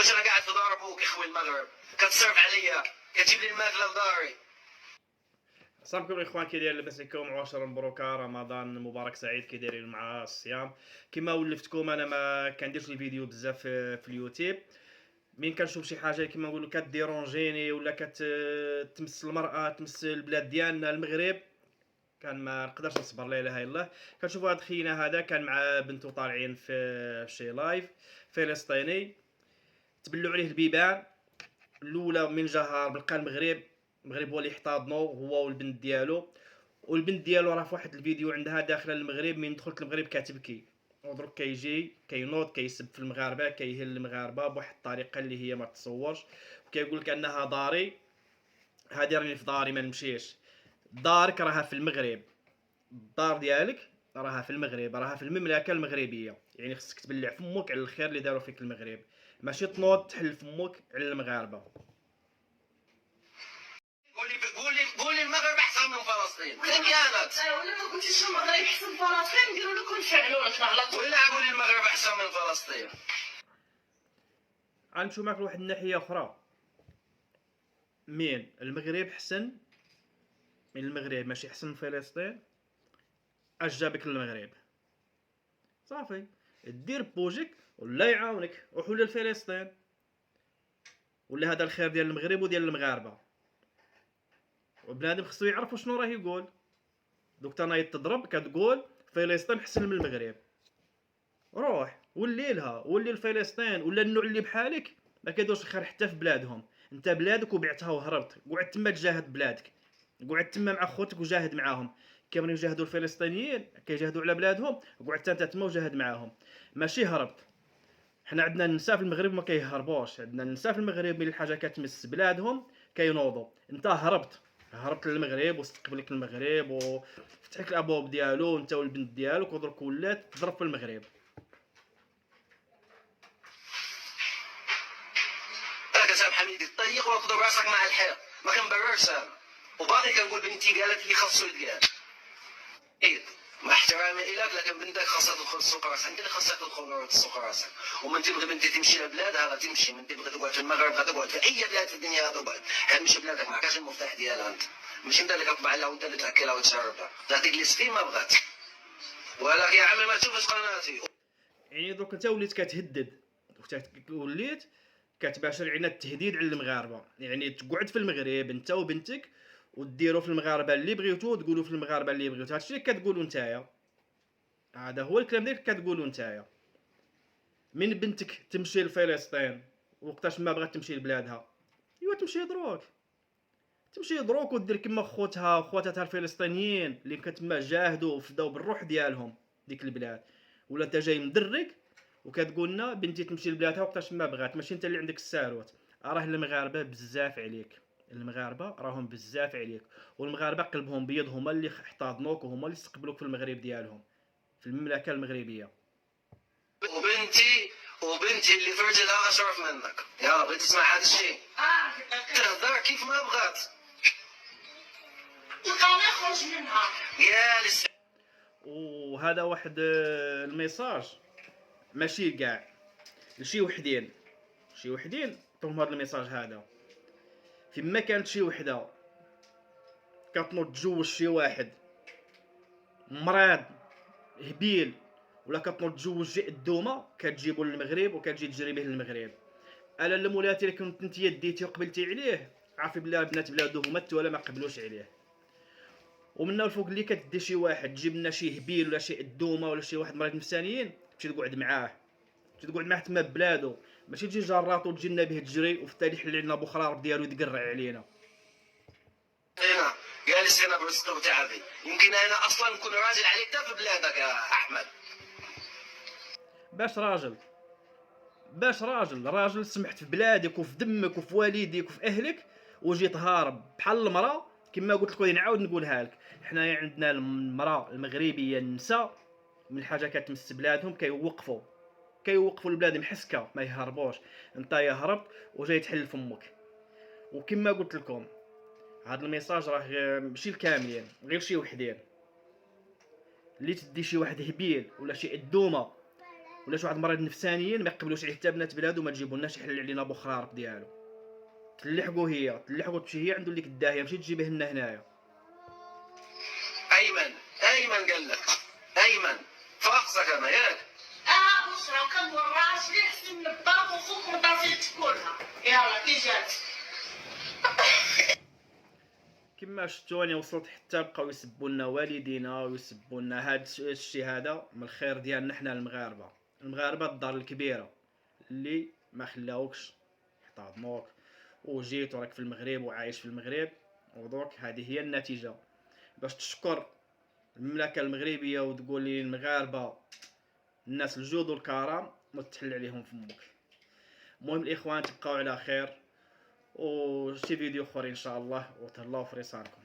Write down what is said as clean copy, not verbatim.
واش انا قاعد في دار ابوك يا خوي المغرب كتصرف عليا كتجيب لي الماكله لداري. السلام عليكم الاخوان، كي داير لاباس عليكم؟ عشرة مبروكه، رمضان مبارك سعيد. كي دايرين مع الصيام؟ كما ولفتكم انا ما كنديرش الفيديو بزاف في اليوتيوب. من كنشوف شي حاجه كما نقولوا كديرونجيني ولا كتمس المراه تمس البلاد ديالنا المغرب، كان ما نقدرش نصبر. لا اله الا الله. كنشوفوا هاد خينا هذا كان مع بنته طالعين في شي لايف فلسطيني، تبلوا عليه البيبان. الاولى من جهر بلقى المغرب هو اللي احتضنو، هو والبنت ديالو. والبنت ديالو راه في واحد الفيديو عندها داخله المغرب، من دخلت المغرب كتبكي، ودروك كيجي كينوض كيسب في المغاربه، كيهل المغاربه بواحد الطريقه اللي هي ما تصورش، وكيقول لك انها داري. هادي راني في داري ما نمشيش. دارك راها في المغرب، الدار ديالك راها في المغرب، راها في المملكه المغربيه. يعني خصك تبلع فمك على الخير اللي داروا فيك المغرب، ماشي تنوض تحل فمك على المغاربه. قولي المغرب احسن من فلسطين فين كانت؟ ولا ما قلتيش المغرب احسن من فلسطين نديروا لكم نفعلوا لك نغلطوا. ولا قولي المغرب احسن من فلسطين. غنمشيو معاك لواحد الناحيه اخرى. مين المغرب حسن من المغرب ماشي حسن من فلسطين؟ اش جابك للمغرب؟ صافي، دير بوجيك ولا يعاونك وحول لفلسطين، ولا هذا الخير ديال المغرب وديال المغاربه. وبنادم خصو يعرف شنو راه يقول. دوك تنايض تضرب كتقول فلسطين حسن من المغرب، روح ولي لها، ولي لفلسطين. ولا النوع اللي بحالك ما كيدوش الخير حتى في بلادهم. انت بلادك وبعتها وهربت، قعد تما تجاهد بلادك، قعد تما مع خوتك وجاهد معاهم. كيما يجاهدوا الفلسطينيين كيجاهدوا على بلادهم، قعدت انت تما وجاهد معاهم، ماشي هربت. حنا عندنا النساء في المغرب ما كيهربوش، عندنا النساء في المغرب من الحاجه كتمس بلادهم كينوضوا. انت هربت للمغرب واستقبلك المغرب وفتحك الابواب ديالو انت والبنت ديالك، ودرك ولات تضرب في المغرب. كتاب حميدي طيق وخذ راسك مع الحيط، ما كنبررش انا. وباقي كنقول بنتي قالت لي خاصو يتقال. ايه مع احترامي اليك، لكن بنتك خاصها تدخل السوق راسها، انت اللي خاصك تدخل السوق راسك. ومن تبغي بنتي تمشي لبلادها غتمشي، من تبغي تقعد في المغرب غتقعد، في اي بلاد في الدنيا غتقعد. هاد ماشي بلادك، ما عندكش المفتاح ديالها انت. مش انت اللي كتطبع لها وانت اللي تاكلها وتشربها، تجلس فين ما بغات. ولكن يا عمي ما تشوفش قناتي. يعني دوك انت وليت كتهدد، وليت كتباشر علينا التهديد على المغاربه. يعني تقعد في المغرب انت وبنتك وديروا في المغاربه اللي بغيتو وتقولوا في المغاربه اللي بغيتو. هادشي اللي كتقولوا نتايا، هذا هو الكلام ديالك كتقولوا نتايا. من بنتك تمشي لفلسطين وقتاش ما بغات تمشي لبلادها، ايوا تمشي دروك، تمشي دروك ودير كما خواتها الفلسطينيين اللي كتما جاهدوا وفداو بالروح ديالهم ديك البلاد. ولا انت جاي مدرك وكتقول لنا بنتي تمشي لبلادها وقتاش ما بغات، ماشي انت اللي عندك الساروت. راه المغاربه بزاف عليك، المغاربه راهم بزاف عليك. والمغاربه قلبهم بيض، هما اللي احتضنوك وهما اللي استقبلوك في المغرب ديالهم، في المملكه المغربيه. وبنتي اللي فرجتها اشرف منك. يلا بغيت تسمع هذا الشيء؟ تهدر كيف ما بغات. وكان يخرج منها يا لس. وهذا واحد الميساج ماشي كاع لشي وحدين، شي وحدين عطوهم هذا الميساج هذا. فيما كانت شي وحده كتنوض تجوج شي واحد مريض هبيل، ولا كتنوض تجوج الدومه كتجيبو للمغرب وكتجي تجري به للمغرب. الا المولاتي اللي كنت انت ديتي وقبلتي عليه، عارفي بلا بنات بلادو هما ولا ما قبلوش عليه. ومنها الفوق اللي كتدي شي واحد تجيب لنا شي هبيل ولا شي الدومه ولا شي واحد مريض نفسانيين، تمشي تقعد معاه، تقعد معاه تما ببلادو، ماشي تجي جراطو تجينا به تجري وفي التالي يحل علينا بخرار ديالو يتقرع علينا. هنا جالس هنا برزقي وتعبي، يمكن انا اصلا نكون راجل عليك في بلادك يا احمد. باش راجل سمحت في بلادك وفي دمك وفي والديك وفي اهلك، وجيت هارب بحال المراه. كما قلت لك نعاود نقولها لك، حنايا عندنا المراه المغربيه النساء من الحاجه كتمس بلادهم كيوقفوا البلاد محسكه ما يهربوش. انت يا هربت وجاي تحل فمك. وكما قلت لكم هذا الميساج راه ماشي الكاملين، غير شي وحدين اللي تدي شي واحد هبيل ولا شي ادومه ولا شي واحد المريض نفسانيين ما يقبلوش عليه حتى بنات بلادو، ما تجيبولناش يحل علينا بوخرارب ديالو. تلحقوا هي تمشي هي عنده اللي كداهيه، ماشي تجيبيه لنا هنايا. ايمن قال لك ايمن فاقصك انا ياك. بشرى وكندور الراس اللي احسن من الضرب وخوك من طرفين تكونها. يلا كي جات. كما شفتوني وصلت حتى بقاو يسبوا لنا والدينا ويسبوا لنا هاد الشيء هذا من الخير ديالنا حنا المغاربه الدار الكبيره اللي ما خلاوكش يحتضنوك، وجيت وراك في المغرب وعايش في المغرب، ودروك هذه هي النتيجه. باش تشكر المملكه المغربيه وتقول لي المغاربه الناس الجود والكرم وتحل عليهم فمك. المهم الاخوان تبقاو على خير، وشي فيديو اخرين ان شاء الله، وتهلاو في رسالكم.